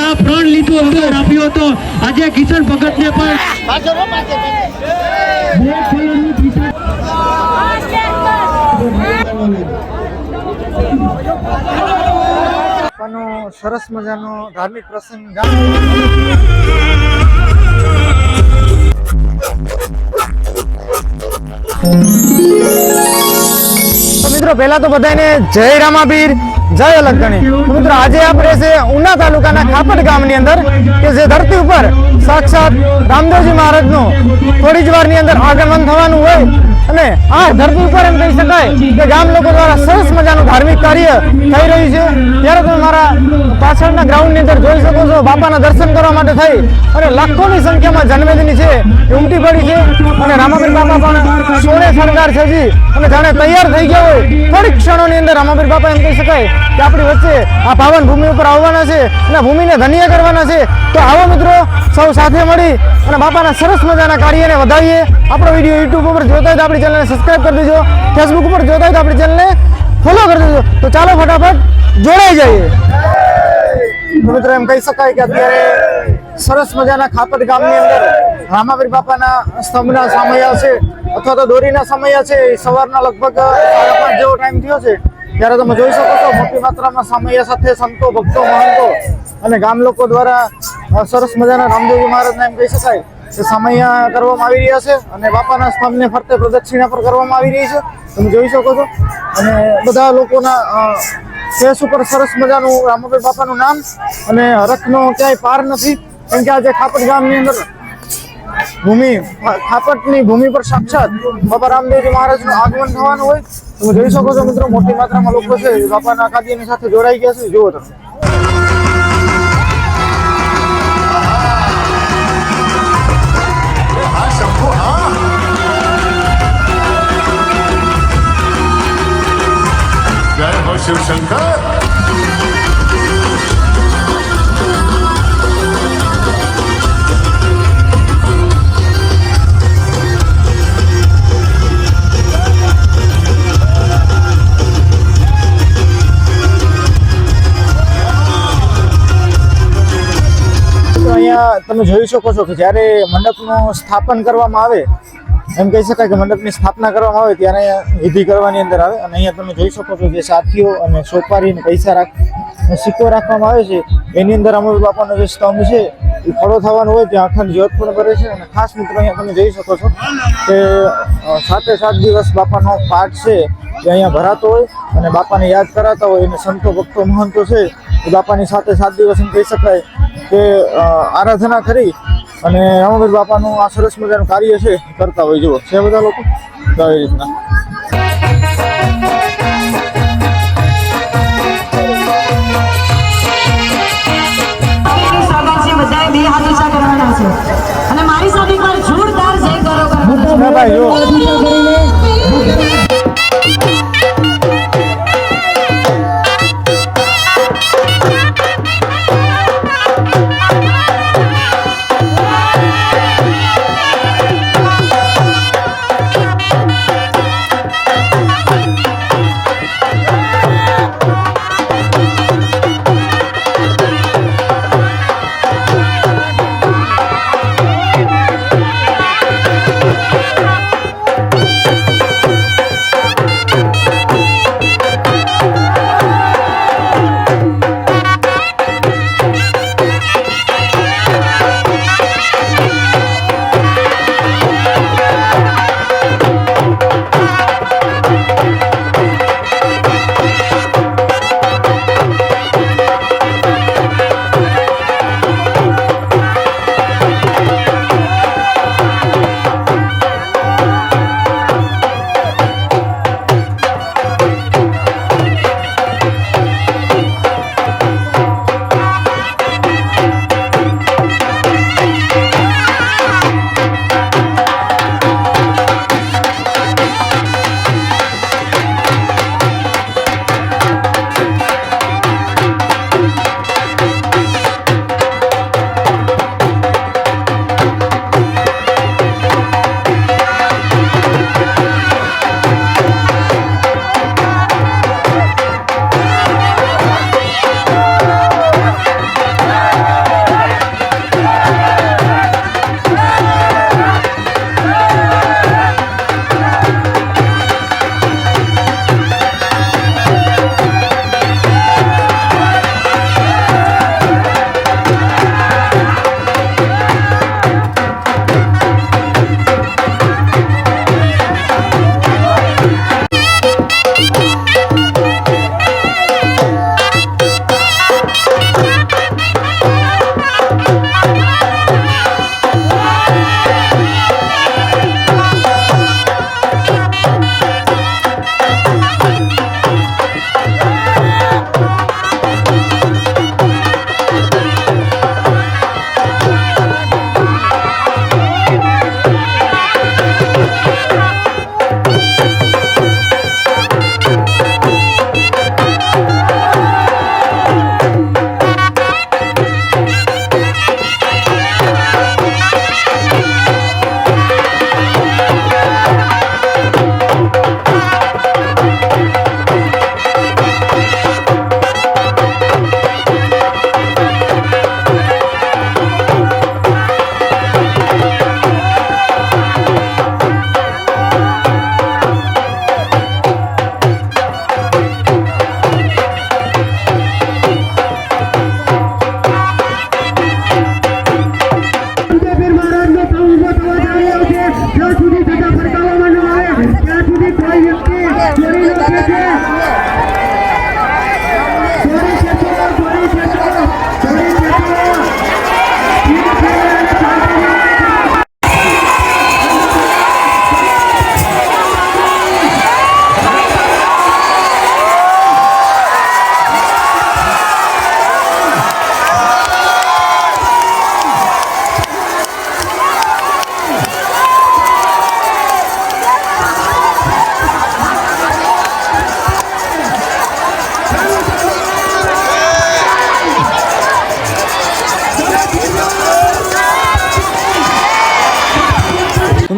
આ પ્રણ લીધું હતું, આપ્યો હતો. આજે કિશન ભગતને પણ સરસ મજાનો ધાર્મિક પ્રસંગ તો મિત્રો પહેલા તો બધાને જય રામાબીર, જય અલગગણી. મિત્રો આજે આપણે છે ઉના તાલુકાના ખાપટ ગામની અંદર કે જે ધરતી ઉપર સાક્ષાત રામદેવજી મહારાજનું થોડી જ વારની અંદર આગમન થવાનું હોય અને આ ધરતી ઉપર એમ કહી શકાય કે ગામ લોકો દ્વારા સરસ મજાનું ધાર્મિક કાર્ય થઈ રહ્યું છે. ત્યારે તમે મારા પાછળના ગ્રાઉન્ડની અંદર જોઈ શકો છો બાપાના દર્શન કરવા માટે થઈ અને લાખોની સંખ્યામાં જનમેદની છે ઉમટી પડી છે અને રામાબીર બાપા પણ સોળે શણગાર છે જી અને જાણે તૈયાર થઈ ગયા હોય થોડીક ક્ષણોની અંદર રામાબીર બાપા એમ કહી શકાય કે આપણી વચ્ચે આ પાવન ભૂમિ ઉપર આવવાના છે અને ભૂમિને ધન્ય કરવાના છે. તો આવો મિત્રો સૌ સાથે મળી અને બાપાના સરસ મજાના કાર્યને વધાવીએ. આપણો વિડીયો યુટ્યુબ ઉપર જોતા હોય તો આપણી ચેનલને સબસ્ક્રાઈબ કરી દેજો, ફેસબુક ઉપર જોતા હોય તો આપણી ચેનલને ફોલો કરી દેજો. તો ચાલો ફટાફટ જોડાઈ જઈએ. તો મિત્રો એમ કહી શકાય કે અત્યારે સરસ મજાના ખાપટ ગામની અંદર રામાબીર બાપાના સ્તંભના સમયા છે અથવા તો દોરીના સમયા છે. સવારના લગભગ 5:30 જેવો ટાઈમ થયો છે. ત્યારે તમે જોઈ શકો છો મોટી માત્રામાં સમયા સાથે સંતો, ભક્તો, મહંતો અને ગામ લોકો દ્વારા સરસ મજાના રામદેવજી મહારાજના એમ કહી શકાય કે સમયા કરવામાં આવી રહ્યા છે અને બાપાના સ્તંભને ફરતે પ્રદક્ષિણા પર કરવામાં આવી રહી છે. તમે જોઈ શકો છો અને બધા લોકોના ફેસ ઉપર સરસ મજાનું રામાબીર બાપાનું નામ અને હરખનો ક્યાંય પાર નથી. કેમ કે આજે ખાપટ ગામની અંદર ખાપટની ભૂમિ પર સાક્ષાત બાબા રામદેવજી મહારાજનું આગમન થવાનું હોય. તમે જોઈ શકો છો મિત્રો મોટી માત્રામાં લોકો છે બાપાના કાર્યની સાથે જોડાઈ ગયા છે. જુઓ તમે જય હો શિવશંકર. અહીંયા તમે જોઈ શકો છો કે જ્યારે મંડપનું સ્થાપન કરવામાં આવે એમ કહી શકાય કે મંડપની સ્થાપના કરવામાં આવે ત્યારે વિધિ કરવાની અંદર આવે અને અહીંયા તમે જોઈ શકો છો જે સાથીઓ અને સોપારી અને પૈસા સિક્કો રાખવામાં આવે છે એની અંદર રામાબીર બાપાનો જે સ્તંભ છે એ ખડો થવાનો હોય ત્યાં અખંડ જ્યોત પણ કરે છે. અને ખાસ મિત્રો અહીંયા તમે જોઈ શકો છો કે 7 દિવસ બાપાનો પાઠ છે એ અહીંયા ભરાતો હોય અને બાપાને યાદ કરાતા હોય અને સંતો, ભક્તો, મહંતો છે એ બાપાની સાથે 7 દિવસ એમ કહી શકાય કે આરાધના કરી અને રામાબીર બાપાનું આ સરસ મજાનું કાર્ય છે કરતા હોય. જુઓ છે બધા લોકો તો આવી રીતના અને મારી સાથે જોરદાર જય કરો ભાઈ જો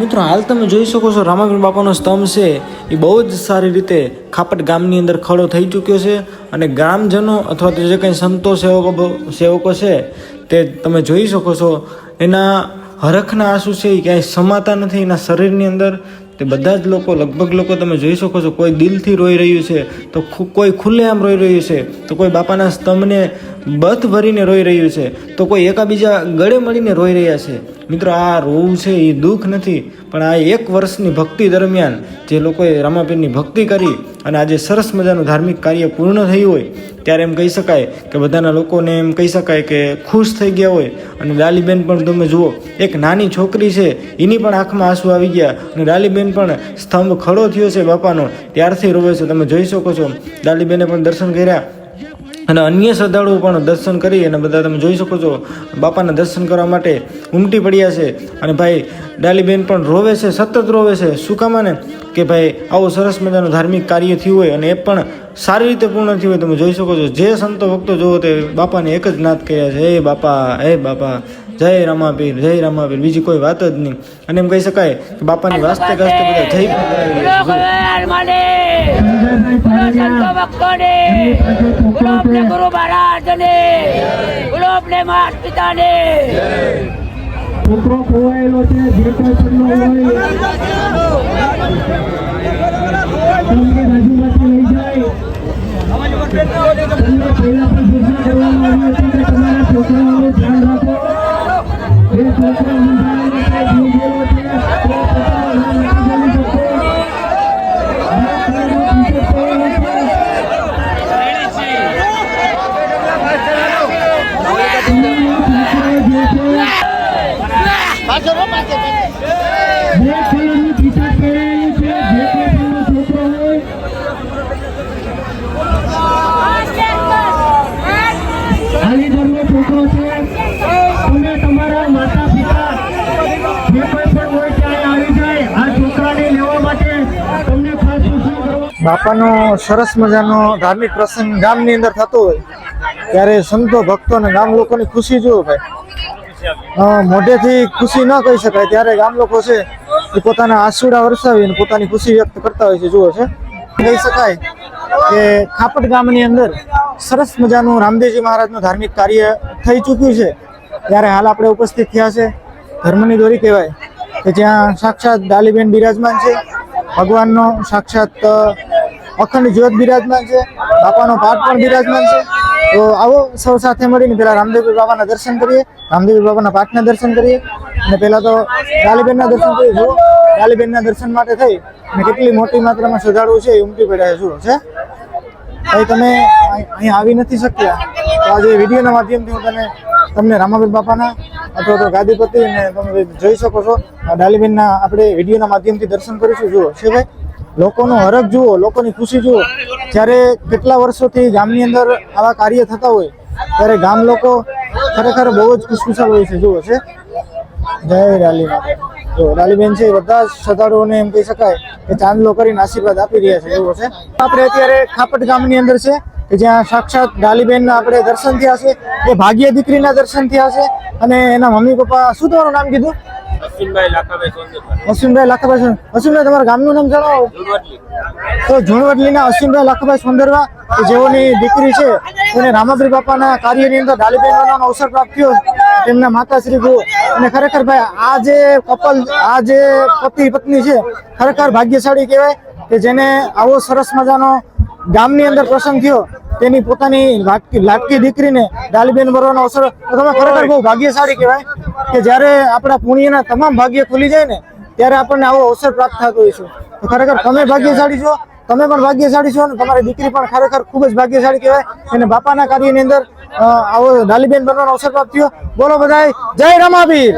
મિત્રો હાલ તમે જોઈ શકો છો રામાપીર બાપાનો સ્તંભ છે એ બહુ જ સારી રીતે ખાપટ ગામની અંદર ખડો થઈ ચૂક્યો છે અને ગ્રામજનો અથવા તો જે કંઈ સંતો સેવકો છે તે તમે જોઈ શકો છો એના હરખના આંસુ છે એ ક્યાંય સમાતા નથી એના શરીરની અંદર. તે બધા જ લોકો લગભગ લોકો તમે જોઈ શકો છો કોઈ દિલથી રોઈ રહ્યું છે તો કોઈ ખુલ્લેઆમ રોઈ રહ્યું છે તો કોઈ બાપાના સ્તંભને બથ ભરીને રોઈ રહ્યું છે તો કોઈ એકાબીજા ગળે મળીને રોઈ રહ્યા છે. મિત્રો આ રોવું છે એ દુઃખ નથી પણ આ 1 વર્ષની ભક્તિ દરમિયાન જે લોકોએ રામાપીરની ભક્તિ કરી અને આજે સરસ મજાનું ધાર્મિક કાર્ય પૂર્ણ થયું હોય ત્યારે એમ કહી શકાય કે બધાના લોકોને એમ કહી શકાય કે ખુશ થઈ ગયા હોય. અને ડાલીબેન પણ તમે જુઓ એક નાની છોકરી છે એની પણ આંખમાં આંસુ આવી ગયા અને ડાલીબેન પણ સ્તંભ ખડો થયો છે બાપાનો ત્યારથી રોવે છે. તમે જોઈ શકો છો ડાલીબેને પણ દર્શન કર્યા અને અન્ય શ્રદ્ધાળુઓ પણ દર્શન કરી અને બધા તમે જોઈ શકો છો બાપાના દર્શન કરવા માટે ઉમટી પડ્યા છે. અને ભાઈ ડાલીબેન પણ રોવે છે, સતત રોવે છે. શું કામ ને કે ભાઈ આવો સરસ મજાનું ધાર્મિક કાર્ય થયું હોય અને એ પણ સારી રીતે પૂર્ણ થયું હોય. તમે જોઈ શકો છો જે સંતો ભક્તો જોવો તે બાપાને એક જ નાદ કર્યા છે, હે બાપા જય રામાપીર, જય રામાપીર, બીજી કોઈ વાત જ નહીં. અને એમ કહી શકાય કે બાપાની વાસ્તે ગાસ્તે બધા જય છોકરો ખોવાયેલો છે, જે કોઈ પણ હોય તમને બાજુમાંથી લઈ જાય. તમને પહેલા પણ સૂચના કરવામાં આવી હતી કે તમારા છોકરાઓનું ધ્યાન રાખો. જે છોકરો મૂંઝાયેલો છે, ભૂગેલો છે, તે પોતાનું નામ નથી બોલી શકતો. છોકરો છે તમે તમારા માતા પિતા જે કોઈ પણ હોય ત્યાં આવી જાય આ છોકરાને લેવા માટે તમને ખાસ સૂચના કરવા. બાપાનો સરસ મજાનો ધાર્મિક પ્રસંગ ગામની અંદર થતો હોય ત્યારે સંતો ભક્તો અને ગામ લોકોની ખુશી જુઓ ભાઈ. મોઢેથી ખુશી ન કહી શકાય ત્યારે ગામ લોકો છે એ પોતાના આંસુડા વરસાવીને પોતાની ખુશી વ્યક્ત કરતા હોય છે. જુઓ છે કહી શકાય કે ખાપટ ગામની અંદર સરસ મજાનું રામદેવજી મહારાજનું ધાર્મિક કાર્ય થઈ ચૂક્યું છે ત્યારે હાલ આપણે ઉપસ્થિત થયા છે ધર્મની દોરી કહેવાય કે જ્યાં સાક્ષાત ડાલીબેન બિરાજમાન છે, ભગવાનનો સાક્ષાત અખંડ જ્યોત બિરાજમાન છે, બાપાનો પાઠ પણ બિરાજમાન છે. તો આવો સૌ સાથે મળીને પહેલાં રામદેવપીર બાબાના દર્શન કરીએ, રામદેવપીર બાબાના પાઠના દર્શન કરીએ અને પહેલાં તો ડાલીબેનના દર્શન કરીએ. જુઓ ડાલીબેનના દર્શન માટે થઈ અને કેટલી મોટી માત્રામાં શ્રદ્ધાળુઓ છે એ ઉમટી પડ્યા છે. જુઓ છે ભાઈ તમે અહીં આવી નથી શક્યા તો આજે વિડીયોના માધ્યમથી હું તમને રામાપીર બાપાના અથવા તો ગાદીપતિ અને તમે જોઈ શકો છો ડાલીબેનના આપણે વિડીયોના માધ્યમથી દર્શન કરીશું. જુઓ છે ભાઈ લોકોનો હરખ જુઓ, લોકોની ખુશી જુઓ. જ્યારે કેટલા વર્ષોથી ગામની અંદર આવા કાર્ય થતા હોય ત્યારે ગામ લોકો ખરેખર બહુ જ ખુશખુશાલ હોય છે. જુઓ છે જય ડાલીબેન. જો ડાલીબેન છે બધા શ્રદ્ધાળુઓને એમ કહી શકાય કે ચાંદલો કરીને આશીર્વાદ આપી રહ્યા છે. એવો છે આપણે અત્યારે ખાપટ ગામની અંદર છે કે જ્યાં સાક્ષાત ડાલીબેનના આપણે દર્શન થયા છે. એ ભાગ્ય દીકરીના દર્શન થયા છે અને એના મમ્મી પપ્પા. શું તમારું નામ કીધું? અશ્વિનભાઈ લાખાભાઈ. અશ્વિનભાઈ તમારા ગામનું નામ જણાવો. તો ઝુણવડલીના અશ્વિનભાઈ લાખાભાઈ સોંદરવા કે જેઓની દીકરી છે એને રામાપીર બાપાના કાર્યની અંદર ડાલીબેન બનવાનો અવસર પ્રાપ્ત થયો. તેમના માતાશ્રી જુઓ અને ખરેખર ભાઈ આ જે કપલ, આ જે પતિ પત્ની છે ખરેખર ભાગ્યશાળી કહેવાય કે જેને આવો સરસ મજાનો ગામની અંદર પ્રસંગ થયો તેની પોતાની લાટકી દીકરીને ડાલીબેન બનવાનો અવસર. તમે ખરેખર બહુ ભાગ્યશાળી કહેવાય કે જ્યારે આપણા પુણ્યના તમામ ભાગ્ય ખુલી જાય ને ત્યારે આપણને આવો અવસર પ્રાપ્ત થતો હોય છે. તો ખરેખર તમે ભાગ્યશાળી છો, તમે પણ ભાગ્યશાળી છો અને તમારી દીકરી પણ ખરેખર ખૂબ જ ભાગ્યશાળી કહેવાય અને બાપાના કાર્યની અંદર આવો ડાલીબેન બનવાનો અવસર પ્રાપ્ત થયો. બોલો બધાય જય રામાપીર.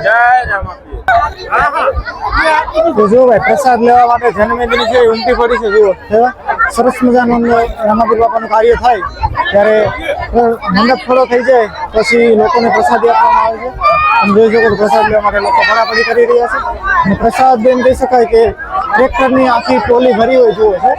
જો ભાઈ પ્રસાદ લેવા માટે જન્મેદિની છે ઉમટી પડી છે. જુઓ સરસ મજાનું રામાપીર બાપાનું કાર્ય થાય ત્યારે મંડપ થોડો થઈ જાય પછી લોકોને પ્રસાદી આપવામાં આવે છે. તમે જોઈ શકો પ્રસાદ લેવા માટે લોકો પડાપડી કરી રહ્યા છે અને પ્રસાદ એમ કહી શકાય કે ટ્રેક્ટરની આખી ટોલી ભરી હોય. જુઓ છે